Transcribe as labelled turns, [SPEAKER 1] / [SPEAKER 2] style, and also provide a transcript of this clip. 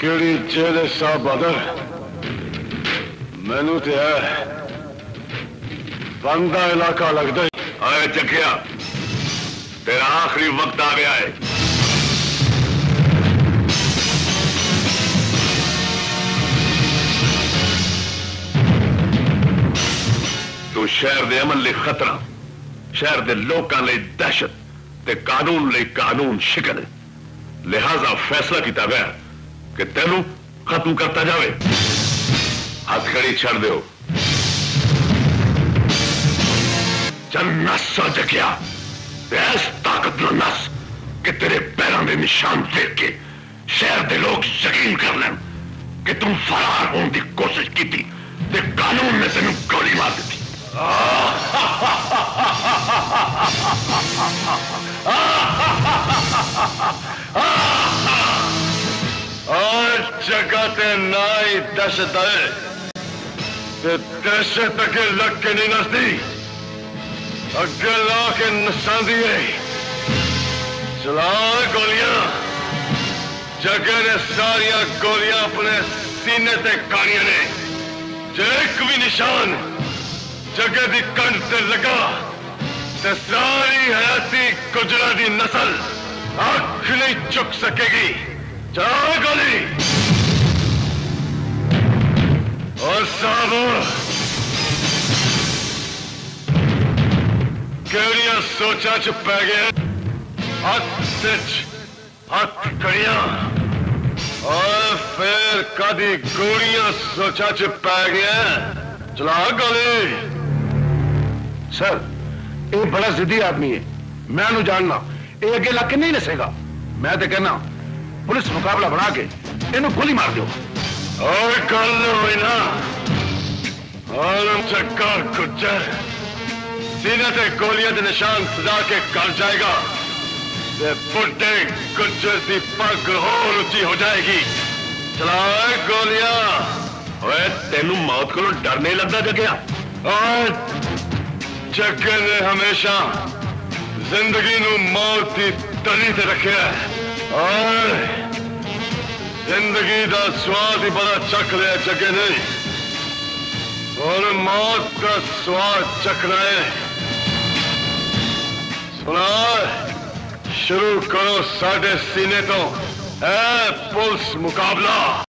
[SPEAKER 1] ਕਿਹੜੀ ਜਿਹੜੇ ਸਾਹਿਬ ਬਦਰ ਮੈਨੂੰ ਤੇ ਹੈ ਬੰਦਾ ਇਲਾਕਾ ਲੱਗਦਾ।
[SPEAKER 2] ਆਏ ਚੱਕਿਆ ਤੇਰਾ ਆਖਰੀ ਵਕਤ ਆ ਗਿਆ ਹੈ। ਤੂੰ ਸ਼ਹਿਰ ਦੇ ਅਮਨ ਲਈ ਖਤਰਾ, ਸ਼ਹਿਰ ਦੇ ਲੋਕਾਂ ਲਈ ਦਹਿਸ਼ਤ ਤੇ ਕਾਨੂੰਨ ਲਈ ਕਾਨੂੰਨ ਸ਼ਿਕਨ। ਲਿਹਾਜ਼ਾ ਫੈਸਲਾ ਕੀਤਾ ਗਿਆ ਕਿ ਤੈਨੂੰ ਖਤਮ ਕਰਤਾ ਜਾਵੇ। ਹੱਥਕੜੀ ਛੱਡ ਦਿਓ। ਚੱਲ ਨੱਸ ਜਗਿਆ ਐਸ ਤਾਕਤ ਨਾਲ ਨੱਸ ਕਿ ਤੇਰੇ ਪੈਰਾਂ ਦੇ ਨਿਸ਼ਾਨ ਦੇਖ ਕੇ ਸ਼ਹਿਰ ਦੇ ਲੋਕ ਯਕੀਨ ਕਰ ਲੈਣ ਕਿ ਤੂੰ ਫਰਾਰ ਹੋਣ ਦੀ ਕੋਸ਼ਿਸ਼ ਕੀਤੀ ਤੇ ਕਾਨੂੰਨ ਨੇ ਤੈਨੂੰ ਗੋਲੀ ਮਾਰ ਦਿੱਤੀ।
[SPEAKER 1] जगह ते ना ही दहशत है ते दहशत अगे लग के नहीं नसती, अगे ला के नसांदी है। चला गोलियां। जगह ने सारिया गोलियां अपने सीने ते कानिया ने। जे एक भी निशान जगह दी कंध ते लगा ते सारी हयाती गुजरा दी नस्ल अख नहीं चुक सकेगी। चला गोली। और साहब केड़ियां सोचा च पै गए। हथ कड़ियां और फिर कदी गोलियां सोचा च पै गए। चला गोली।
[SPEAKER 3] सर ये बड़ा जिद्दी आदमी है, मैं इन्हू जानना। ये अगे लग के नहीं नसेगा। मैं तो कहना पुलिस मुकाबला बना के इन्हू गोली मार दो।
[SPEAKER 1] और गल हुई ना आलम चक्का गुज्जर सीने से गोलियां के निशान सजा के कर जाएगा ते बुढ़े गुज्जर की पग और ऊंची हो जाएगी। चलाए गोलियां।
[SPEAKER 2] ओए तेनू मौत को डर नहीं लगता जगया?
[SPEAKER 1] और जगे ने हमेशा जिंदगी नू मौत की तली से रखे और जिंदगी का स्वाद ही बड़ा चख लिया जगे ने और मौत का स्वाद चखना है। सुना शुरू करो साढ़े सीने तो है पुलिस मुकाबला।